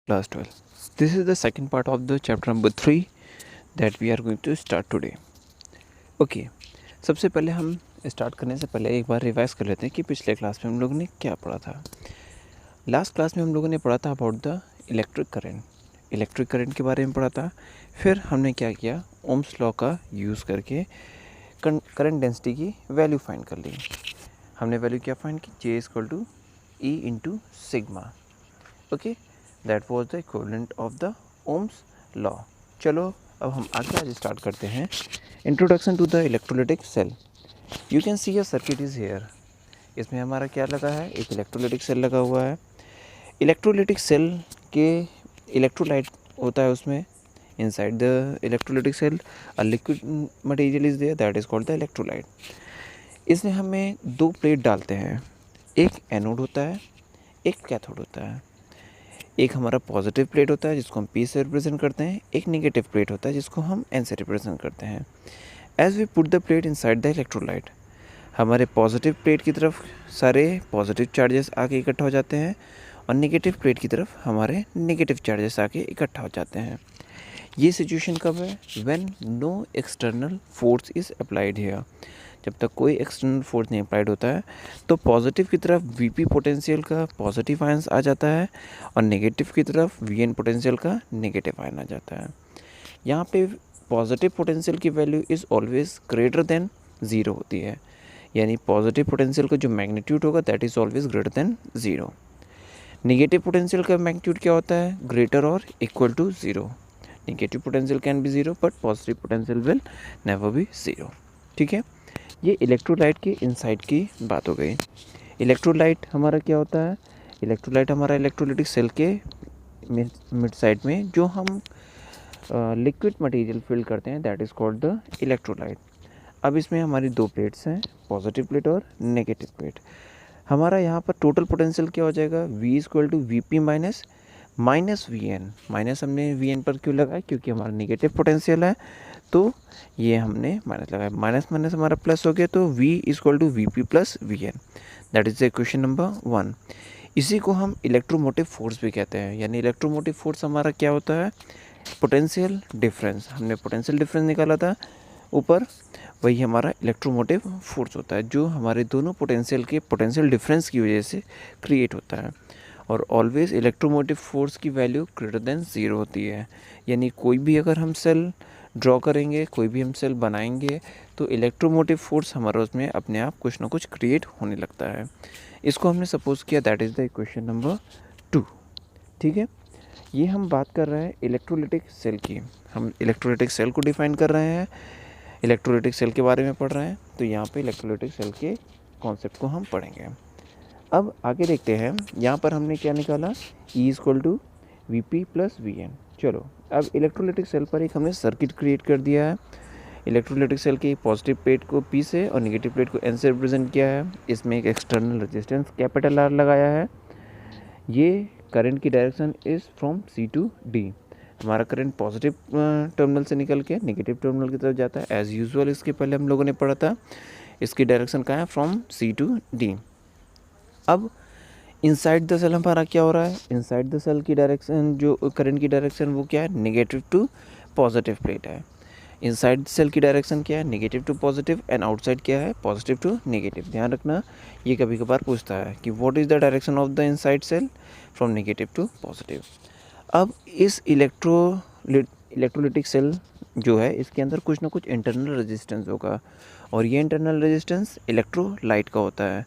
class 12. This is the second part of the chapter number 3 that we are going to start today. Okay, सबसे पहले हम start करने से पहले एक बार रिवाइज कर लेते हैं कि पिछले क्लास में हम लोगों ने क्या पढ़ा था। लास्ट क्लास में हम लोगों ने पढ़ा था अबाउट द इलेक्ट्रिक करंट के बारे में पढ़ा था। फिर हमने क्या किया, ओम्स लॉ का यूज़ करके करंट डेंसिटी की वैल्यू फाइंड कर ली। हमने वैल्यू क्या फाइंड की, J equal to E into sigma. Okay, that was the equivalent of the Ohm's law. चलो अब हम आगे आज स्टार्ट करते हैं। Introduction to the electrolytic cell. You can see a circuit is here. इसमें हमारा क्या लगा है, एक इलेक्ट्रोलाइटिक सेल लगा हुआ है। इलेक्ट्रोलाइटिक सेल के इलेक्ट्रोलाइट होता है उसमें। Inside the electrolytic cell a liquid material is there that is called the electrolyte. इसमें हमें दो प्लेट डालते हैं, एक एनोड होता है, एक कैथोड होता है। एक हमारा पॉजिटिव प्लेट होता है जिसको हम P से रिप्रेजेंट करते हैं, एक नेगेटिव प्लेट होता है जिसको हम N से रिप्रेजेंट करते हैं। As we put the plate inside the electrolyte, हमारे पॉजिटिव प्लेट की तरफ सारे पॉजिटिव चार्जेस आके इकट्ठा हो जाते हैं और नेगेटिव प्लेट की तरफ हमारे नेगेटिव चार्जेस आके इकट्ठा हो जाते हैं। ये सिचुएशन कब है, when no external force is applied here. जब तक कोई एक्सटर्नल फोर्स नहीं अप्लाइड होता है तो पॉजिटिव की तरफ Vp पोटेंशियल का पॉजिटिव आयंस आ जाता है और नेगेटिव की तरफ Vn पोटेंशियल का नेगेटिव आयन आ जाता है। यहाँ पे पॉजिटिव पोटेंशियल की value is always greater than zero होती है, यानी पॉजिटिव पोटेंशियल का जो मैग्नीट्यूड होगा that is always greater than zero. Negative potential का मैग्नीट्यूड क्या होता है, ग्रेटर और equal to zero. Negative potential can be zero but positive potential will never be zero. ठीक है, ये इलेक्ट्रोलाइट के इनसाइड की बात हो गई। इलेक्ट्रोलाइट हमारा क्या होता है, इलेक्ट्रोलाइट हमारा इलेक्ट्रोलाइटिक सेल के मिड साइड में जो हम लिक्विड मटेरियल फिल करते हैं that is called the electrolyte. अब इसमें हमारी दो प्लेट्स हैं, पॉजिटिव प्लेट और नेगेटिव प्लेट। हमारा यहाँ पर टोटल पोटेंशियल क्या हो जाएगा, V equal to Vp minus Vn। Minus हमने Vn पर क्यों लगाया, क्योंकि हमारा नेगेटिव पोटेंशियल है तो ये हमने माइनस लगाया। माइनस माइनस हमारा प्लस हो गया तो V equal to Vp plus Vn। That is the equation number 1। इसी को हम इलेक्ट्रोमोटिव फोर्स भी कहते हैं, यानी इलेक्ट्रोमोटिव फोर्स हमारा क्या होता है, पोटेंशियल डिफरेंस। हमने पोटेंशियल डिफरेंस निकाला था ऊपर, वही हमारा इलेक्ट्रोमोटिव फोर्स होता है जो हमारे दोनों पोटेंशियल के पोटेंशियल डिफरेंस की वजह से क्रिएट होता है। और ऑलवेज इलेक्ट्रोमोटिव फोर्स की वैल्यू ग्रेटर देन ज़ीरो होती है, यानी कोई भी अगर हम सेल ड्रॉ करेंगे, कोई भी हम सेल बनाएंगे तो इलेक्ट्रोमोटिव फोर्स हमारा उसमें अपने आप कुछ ना कुछ क्रिएट होने लगता है। इसको हमने सपोज किया that is the equation number 2। ठीक है, ये हम बात कर रहे हैं इलेक्ट्रोलाइटिक सेल की। हम इलेक्ट्रोलाइटिक सेल को डिफाइन कर रहे हैं, इलेक्ट्रोलाइटिक सेल के बारे में पढ़ रहे हैं, तो यहाँ पे इलेक्ट्रोलाइटिक सेल के कॉन्सेप्ट को हम पढ़ेंगे। अब आगे देखते हैं, यहाँ पर हमने क्या निकाला, E equal to Vp plus Vn। चलो अब इलेक्ट्रोलाइटिक सेल पर एक हमने सर्किट क्रिएट कर दिया है। इलेक्ट्रोलाइटिक सेल की पॉजिटिव प्लेट को P से और नेगेटिव प्लेट को N से रिप्रेजेंट किया है। इसमें एक एक्सटर्नल रेजिस्टेंस कैपिटल R लगाया है। ये करंट की direction is from C to D। हमारा करंट पॉजिटिव टर्मिनल से निकल के नेगेटिव टर्मिनल की तरफ जाता है। एज़ यूजुअल इसके पहले हम लोगों ने पढ़ा था, इसकी डायरेक्शन कहाँ है, फ्रॉम C टू D। अब इनसाइड द सेल हमारा क्या हो रहा है, इनसाइड द सेल की डायरेक्शन जो करंट की डायरेक्शन वो क्या है, नेगेटिव टू पॉजिटिव प्लेट है। इनसाइड सेल की डायरेक्शन क्या है, negative to positive, and outside क्या है, पॉजिटिव टू नेगेटिव। ध्यान रखना, ये कभी कभार पूछता है कि what is the direction of the inside cell, from negative to positive. अब इस इलेक्ट्रोलाइटिक सेल जो है इसके अंदर कुछ ना कुछ इंटरनल रेजिस्टेंस होगा, और ये इंटरनल रेजिस्टेंस इलेक्ट्रोलाइट का होता है।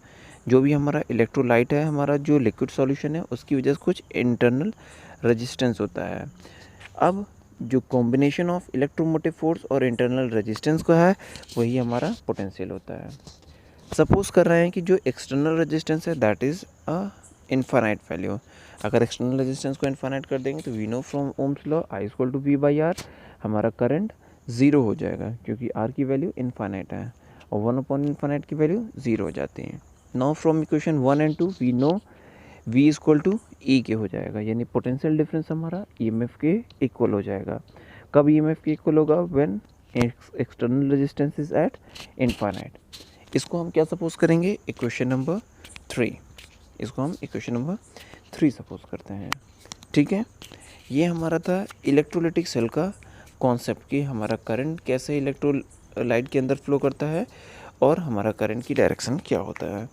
जो भी हमारा इलेक्ट्रोलाइट है, हमारा जो लिक्विड सॉल्यूशन है, उसकी वजह से कुछ इंटरनल रेजिस्टेंस होता है। अब जो कॉम्बिनेशन ऑफ इलेक्ट्रोमोटिव फोर्स और इंटरनल रेजिस्टेंस का है वही हमारा पोटेंशियल होता है। सपोज कर रहे हैं कि जो एक्सटर्नल रेजिस्टेंस है that is a infinite value. अगर एक्सटर्नल रेजिस्टेंस को इनफाइनाइट कर देंगे तो we know from Ohm's law I equal to V by R, हमारा करंट ज़ीरो हो जाएगा क्योंकि R की वैल्यू इनफाइनाइट है और 1 अपॉन इनफाइनाइट की वैल्यू ज़ीरो हो जाती है। Now from equation 1 and 2 we know V equal to E के हो जाएगा, यानी पोटेंशियल डिफरेंस हमारा EMF के इक्वल हो जाएगा। कब EMF के इक्वल होगा, when external resistance is at infinite. इसको हम क्या सपोज करेंगे, इक्वेशन नंबर 3। इसको हम इक्वेशन नंबर 3 सपोज करते हैं। ठीक है, ये हमारा था इलेक्ट्रोलाइटिक सेल का कॉन्सेप्ट कि हमारा करंट कैसे इलेक्ट्रोलाइट के अंदर फ्लो करता है और हमारा करंट की डायरेक्शन क्या होता है।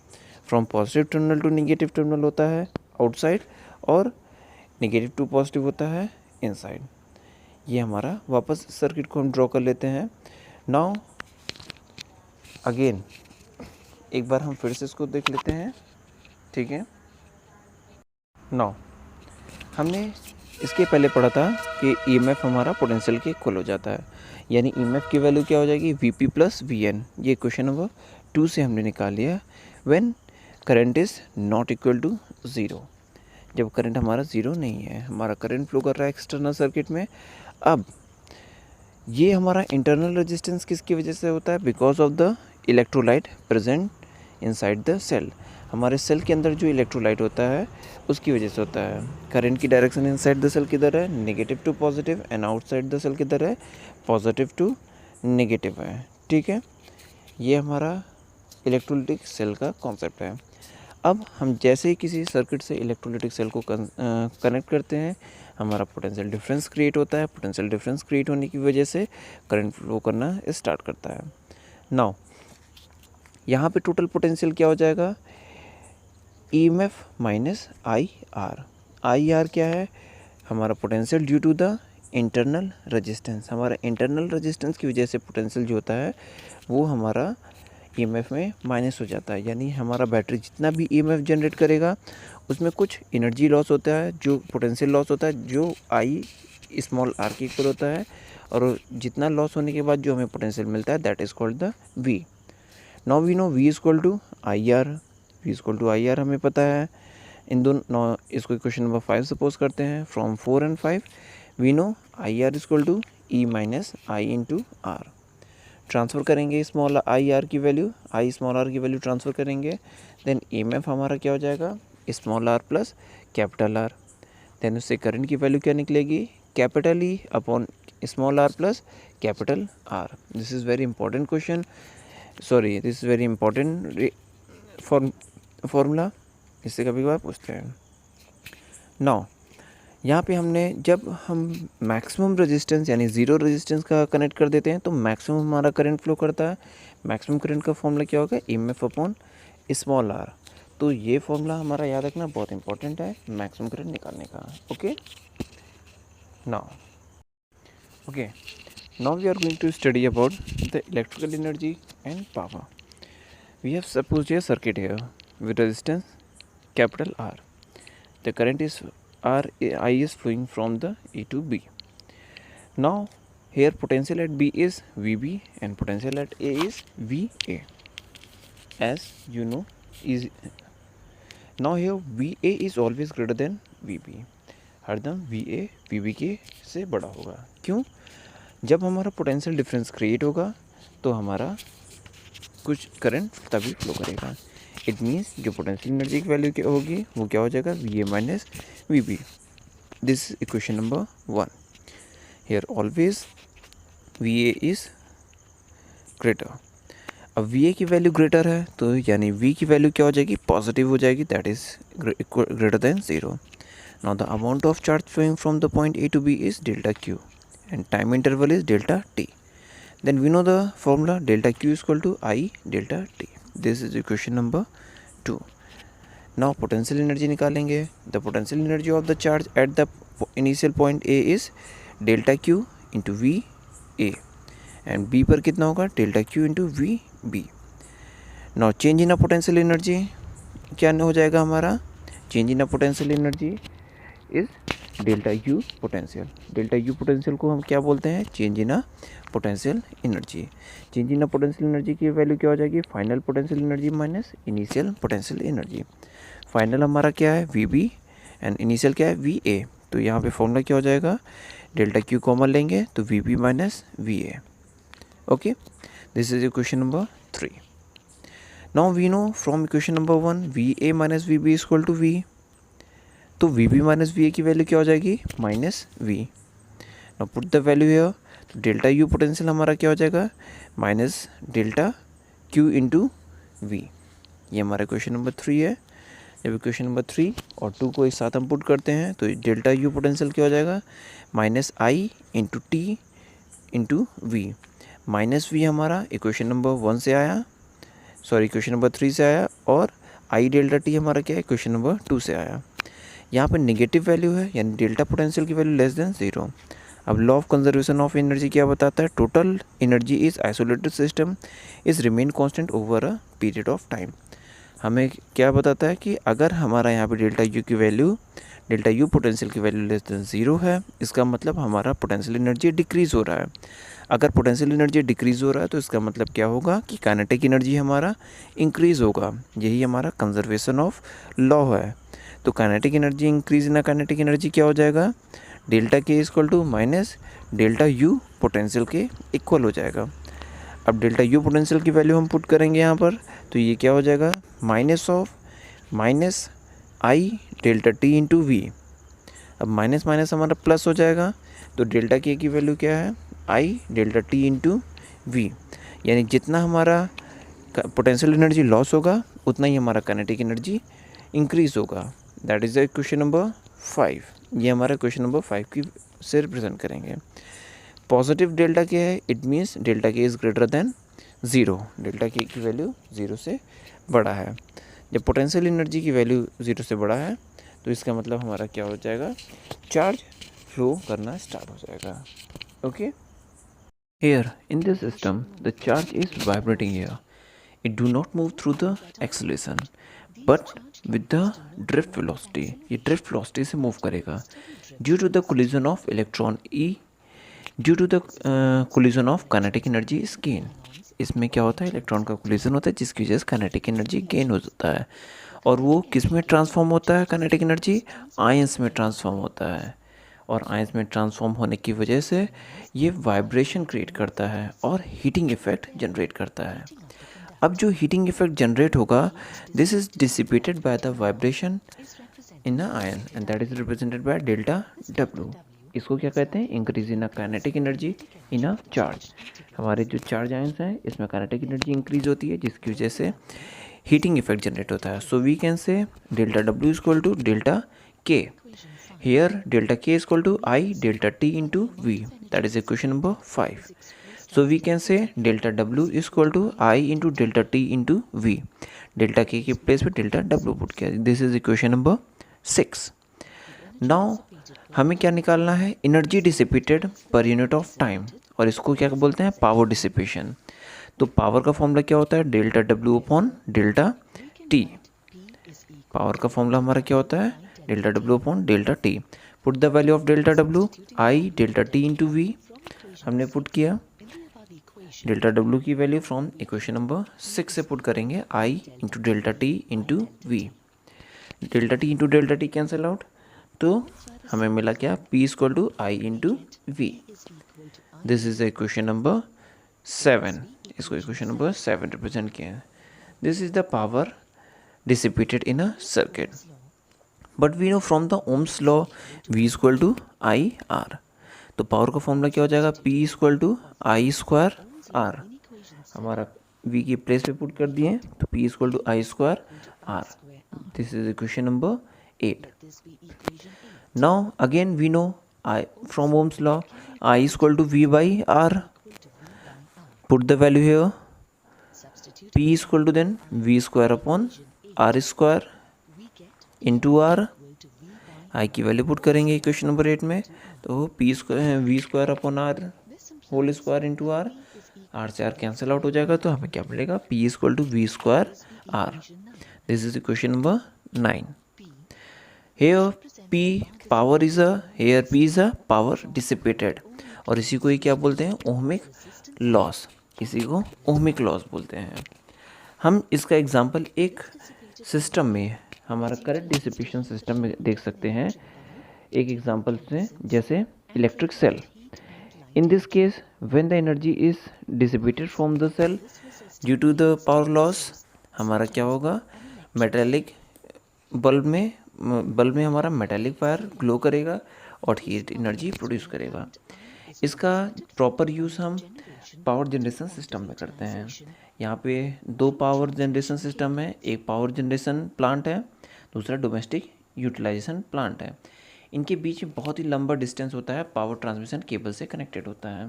From positive terminal to negative terminal होता है आउटसाइड और नेगेटिव टू पॉजिटिव होता है इनसाइड। ये हमारा वापस सर्किट को हम ड्रॉ कर लेते हैं। नाउ अगेन एक बार हम फिर से इसको देख लेते हैं, ठीक है। नाउ हमने इसके पहले पढ़ा था कि ईएमएफ हमारा पोटेंशियल के इक्वल हो जाता है, यानी ईएमएफ की वैल्यू क्या हो जाएगी, वीपी प्लस वीएन। ये क्वेश्चन नंबर 2 से हमने निकाल लिया। When current is not equal to zero, जब करंट हमारा ज़ीरो नहीं है, हमारा करंट फ्लो कर रहा है एक्सटर्नल सर्किट में। अब ये हमारा इंटरनल रेजिस्टेंस किसकी वजह से होता है, because of the electrolyte present inside the cell. हमारे सेल के अंदर जो इलेक्ट्रोलाइट होता है उसकी वजह से होता है। करंट की डायरेक्शन इनसाइड द सेल किधर है, negative to positive, and outside the cell किधर है, पॉजिटिव टू नेगेटिव है, ठीक है। ये हमारा इलेक्ट्रोलाइटिक सेल का कॉन्सेप्ट है। अब हम जैसे ही किसी सर्किट से इलेक्ट्रोलाइटिक सेल को कनेक्ट करते हैं, हमारा पोटेंशियल डिफरेंस क्रिएट होता है। पोटेंशियल डिफरेंस क्रिएट होने की वजह से करंट फ्लो करना स्टार्ट करता है। नाउ यहाँ पे टोटल पोटेंशियल क्या हो जाएगा, EMF माइनस IR। IR क्या है, हमारा potential due to the internal resistance. हमारा इंटरनल रेजिस्टेंस की वजह से पोटेंशियल जो होता है वो हमारा EMF में माइनस हो जाता है, यानी हमारा बैटरी जितना भी EMF जनरेट करेगा उसमें कुछ एनर्जी लॉस होता है, जो पोटेंशियल लॉस होता है, जो I स्मॉल r के इक्वल होता है, और जितना लॉस होने के बाद जो हमें पोटेंशियल मिलता है that is called the V। Now we know V is equal to IR। V is equal to IR हमें पता है। इन दोनों इसको क्वेश्चन नंबर 5 सपोज करते हैं। From 4 and 5 we know IR is equal to E minus I into R। Transfer करेंगे small IR की value, I small r की वैल्यू ट्रांसफ़र करेंगे, देन EMF हमारा क्या हो जाएगा, small r plus capital R। Then उससे करंट की वैल्यू क्या निकलेगी, capital E upon small r plus capital R। This is very important question, sorry this is very important formula, इससे कभी कभार पूछते हैं। नाउ यहाँ पे हमने जब हम मैक्सिमम रेजिस्टेंस यानी ज़ीरो रेजिस्टेंस का कनेक्ट कर देते हैं तो मैक्सिमम हमारा करंट फ्लो करता है। मैक्सिमम करंट का फॉर्मूला क्या होगा, EMF अपॉन स्मॉल r। तो ये फॉर्मूला हमारा याद रखना बहुत इंपॉर्टेंट है मैक्सिमम करंट निकालने का। Okay, now we are going to study about the electrical energy and power. We have suppose a circuit here with resistance capital R. The current is I is flowing from the A to B. Now here potential at B is VB and potential at A is VA. As you know, is now here VA is always greater than VB. हरदम VA VB के से बड़ा होगा। क्यों? जब हमारा potential difference create होगा तो हमारा कुछ करंट तभी फ्लो करेगा। इट मीन्स जो पोटेंशियल एनर्जी की वैल्यू क्या होगी वो क्या हो जाएगा, VA minus VB। This equation number 1। Here always VA is greater. अब VA की वैल्यू ग्रेटर है तो यानी V की वैल्यू क्या हो जाएगी, पॉजिटिव हो जाएगी, that is greater than zero. Now the amount of charge flowing from the point A to B is delta Q and time interval is delta T। Then we know the formula delta Q is equal to I delta T। This is equation number 2। Now potential energy निकालेंगे। The potential energy of the charge at the initial point A is delta Q into VA and B पर कितना होगा, delta Q into VB। Now change in a potential energy क्या हो जाएगा हमारा, change in a potential energy is delta U potential. Delta U potential को हम क्या बोलते हैं, change in a potential energy. Change in a potential energy की वैल्यू क्या हो जाएगी, final potential energy minus initial potential energy. Final हमारा क्या है VB एंड इनिशियल क्या है VA। तो यहाँ पे फॉर्मूला क्या हो जाएगा, डेल्टा Q कॉमन लेंगे तो VB minus VA। Okay, this is equation number 3। Now we know from equation number 1 VA minus VB is equal to V। तो VB माइनस VA की वैल्यू क्या हो जाएगी, minus V। Now put the value here, तो delta U potential हमारा क्या हो जाएगा, minus delta Q into V। ये हमारा क्वेश्चन नंबर 3 है। जब इक्वेशन नंबर 3 और 2 को एक साथ हम पुट करते हैं तो डेल्टा यू पोटेंशियल क्या हो जाएगा, minus I into T into V. Minus V हमारा इक्वेशन नंबर 1 से आया, सॉरी इक्वेशन नंबर 3 से आया, और आई डेल्टा टी हमारा क्या है, इक्वेशन नंबर 2 से आया। यहाँ पर नेगेटिव वैल्यू है, यानी डेल्टा पोटेंशियल की वैल्यू लेस देन 0। अब law of conservation of energy क्या बताता है, total energy is isolated system is remain constant over a period of time. हमें क्या बताता है कि अगर हमारा यहाँ पे डेल्टा यू की वैल्यू, डेल्टा यू पोटेंशियल की वैल्यू लेस देन 0 है, इसका मतलब हमारा पोटेंशियल एनर्जी डिक्रीज़ हो रहा है। अगर पोटेंशियल एनर्जी डिक्रीज़ हो रहा है तो इसका मतलब क्या होगा कि काइनेटिक एनर्जी हमारा इंक्रीज़ होगा। यही हमारा कंजर्वेशन ऑफ लॉ है। तो kinetic energy increase in kinetic energy क्या हो जाएगा, delta K equal to minus delta U potential के इक्वल हो जाएगा। अब डेल्टा यू पोटेंशियल की वैल्यू हम पुट करेंगे यहाँ पर, तो ये क्या हो जाएगा, minus of minus I delta T into V. अब माइनस माइनस हमारा प्लस हो जाएगा, तो डेल्टा के की वैल्यू क्या है, I delta T into V. यानी जितना हमारा पोटेंशियल एनर्जी लॉस होगा उतना ही हमारा काइनेटिक एनर्जी इंक्रीज होगा। That is the question number 5। ये हमारा क्वेश्चन नंबर 5 की से रिप्रेजेंट करेंगे। पॉजिटिव डेल्टा के है, इट मीन्स डेल्टा के is greater than 0। Delta K की वैल्यू 0 से बड़ा है। जब पोटेंशियल एनर्जी की वैल्यू 0 से बड़ा है तो इसका मतलब हमारा क्या हो जाएगा, चार्ज फ्लो करना स्टार्ट हो जाएगा। Okay, here in this system the charge is vibrating here. It do not move through the acceleration but with the drift velocity. ये drift velocity से move करेगा due to the collision of electron E, due to the collision of kinetic energy is gain. इसमें क्या होता है, electron का collision होता है जिसकी वजह से काइनेटिक एनर्जी गेन हो जाता है। और वो किस में ट्रांसफॉर्म होता है, काइनेटिक एनर्जी आयंस में ट्रांसफॉर्म होता है। और आयंस में ट्रांसफॉर्म होने की वजह से ये वाइब्रेशन क्रिएट करता है और हीटिंग इफेक्ट जनरेट करता है। अब जो हीटिंग इफेक्ट जनरेट होगा, this is dissipated by the vibration in a ion and that is represented by delta W. इसको क्या कहते हैं, increase in a kinetic energy in a charge. हमारे जो चार्ज आयंस हैं इसमें काइनेटिक एनर्जी इंक्रीज होती है जिसकी वजह से हीटिंग इफेक्ट जनरेट होता है। So we can say delta W is equal to delta K. Here delta k is equal to I delta t into V. That is equation number 5. So we can say delta W is equal to I into delta t into V. Delta k की place पे delta W put किया। This is equation number 6. Now हमें क्या निकालना है, energy dissipated per unit of time, और इसको क्या बोलते हैं, पावर डिसिपेशन। तो पावर का फॉर्मूला क्या होता है, delta W upon delta T. Power का फॉर्मूला हमारा क्या होता है, delta W upon delta T. Put the value of delta W, I delta T into V हमने पुट किया। डेल्टा डब्ल्यू की वैल्यू फ्रॉम इक्वेशन नंबर 6 से पुट करेंगे, I into delta T into V. Delta T into delta T cancel out, तो हमें मिला क्या, P equal to I into V. This is equation number 7। इसको equation number 7 represent किया है। This is the power dissipated in a circuit. But we know from the Ohm's law V is equal to IR. तो power का formula क्या हो जाएगा, P is equal to I square R। हमारा V की place पे put कर दिए तो P is equal to I square R। This is equation number 8. Now again we know I from Ohm's law I is equal to V by R. Put the value here. P is equal to then V square upon R square into R. I की value put करेंगे equation number 8 में, तो P square V square upon R whole square into R. R से R cancel out हो जाएगा तो हमें क्या मिलेगा, P equal to V square R. This is equation number 9। Here P power is a, here P is a power dissipated, और इसी को ही क्या बोलते हैं, ओहमिक लॉस। इसी को ओहमिक लॉस बोलते हैं। हम इसका एग्जांपल एक सिस्टम में, हमारा करंट डिसिपेशन सिस्टम में देख सकते हैं एक एग्जांपल से, जैसे electric cell. In this case when the energy is dissipated from the cell due to the power loss, हमारा क्या होगा, मेटेलिक बल्ब में हमारा मेटेलिक वायर ग्लो करेगा और हीट एनर्जी प्रोड्यूस करेगा। इसका प्रॉपर यूज़ हम पावर जनरेशन सिस्टम में करते हैं। यहाँ पे 2 पावर जनरेशन सिस्टम है, एक पावर जनरेशन प्लांट है, दूसरा डोमेस्टिक यूटिलाइजेशन प्लांट है। इनके बीच में बहुत ही लंबा डिस्टेंस होता है, पावर ट्रांसमिशन केबल से कनेक्टेड होता है,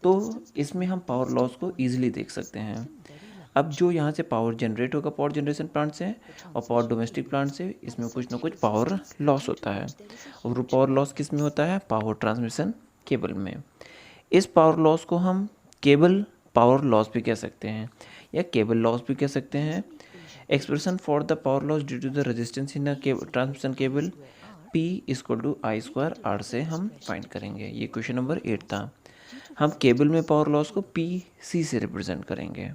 तो इसमें हम पावर लॉस को ईजिली देख सकते हैं। अब जो यहाँ से पावर जनरेट होगा पावर जनरेशन प्लांट से और पावर डोमेस्टिक प्लांट से, इसमें कुछ ना कुछ पावर लॉस होता है, और वो पावर लॉस किस में होता है? पावर ट्रांसमिशन केबल में। इस पावर लॉस को हम केबल पावर लॉस भी कह सकते हैं या केबल लॉस भी कह सकते हैं। Expression for the power loss due to the resistance in transmission cable P = I² R से हम फाइंड करेंगे। ये क्वेश्चन नंबर 8 था। हम केबल में पावर लॉस को PC से रिप्रेजेंट करेंगे।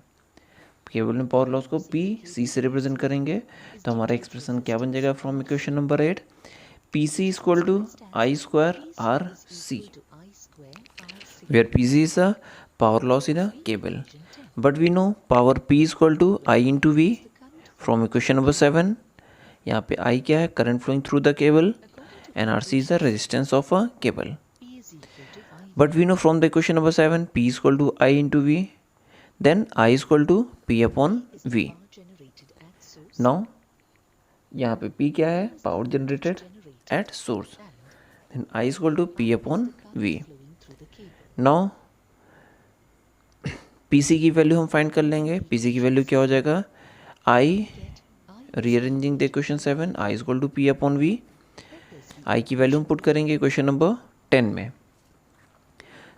केबल में पावर लॉस को PC से रिप्रेजेंट करेंगे तो हमारा एक्सप्रेशन क्या बन जाएगा from equation number 8? PC = I²RC, where PC is the power loss in a cable. But we know power P = I × V from equation number 7. यहाँ पे I क्या है? Current flowing through the cable, and RC is the resistance of a cable. But we know from the equation number 7 P = I × V, then I = P/V. Now यहाँ पे P क्या है? Power generated at source, then I = P/V. Now PC की value हम find कर लेंगे। PC की value क्या हो जाएगा? I, rearranging the equation 7, I = P/V. I की वैल्यू हम पुट करेंगे इक्वेशन नंबर 10 में।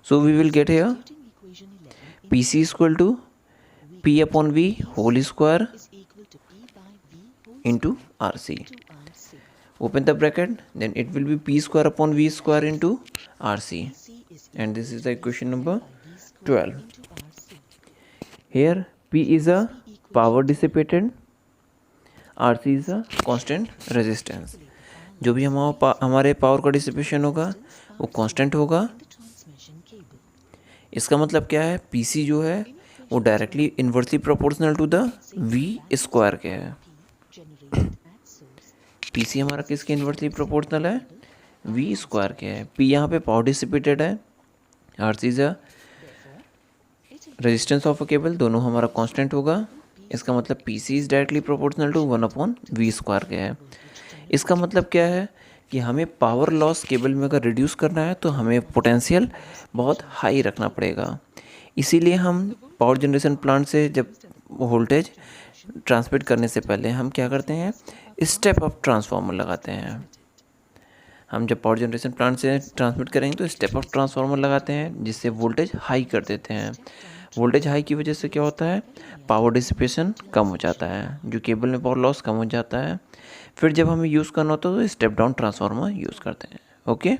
So we will get here PC = P/V whole square into RC. Open the bracket, then it will be P²/V² into RC, and this is the equation number 12. Here P is a power dissipated, RC is a constant resistance. जो भी हमारे power का dissipation होगा वो constant होगा। इसका मतलब क्या है? PC जो है वो directly inversely proportional to the V² के है। PC हमारा किसके इन्वर्सली प्रोपोर्शनल है? V² के है। P यहाँ पे पावर डिसिपेटेड है, RC is a resistance of a cable, दोनों हमारा कांस्टेंट होगा। इसका मतलब PC is directly proportional to 1/V² के है। इसका मतलब क्या है कि हमें पावर लॉस केबल में अगर रिड्यूस करना है तो हमें पोटेंशियल बहुत हाई रखना पड़ेगा। इसीलिए हम पावर जनरेशन प्लांट से जब वोल्टेज ट्रांसमिट करने से पहले हम क्या करते हैं? स्टेप अप ट्रांसफार्मर लगाते हैं। हम जब पावर जनरेशन प्लांट से ट्रांसमिट करेंगे तो स्टेप अप ट्रांसफार्मर लगाते हैं जिससे वोल्टेज हाई कर देते हैं। वोल्टेज हाई की वजह से क्या होता है? पावर डिसिपेशन कम हो जाता है, जो केबल में पावर लॉस कम हो जाता है। फिर जब हमें यूज़ करना होता है तो स्टेप डाउन ट्रांसफार्मर यूज़ करते हैं। ओके।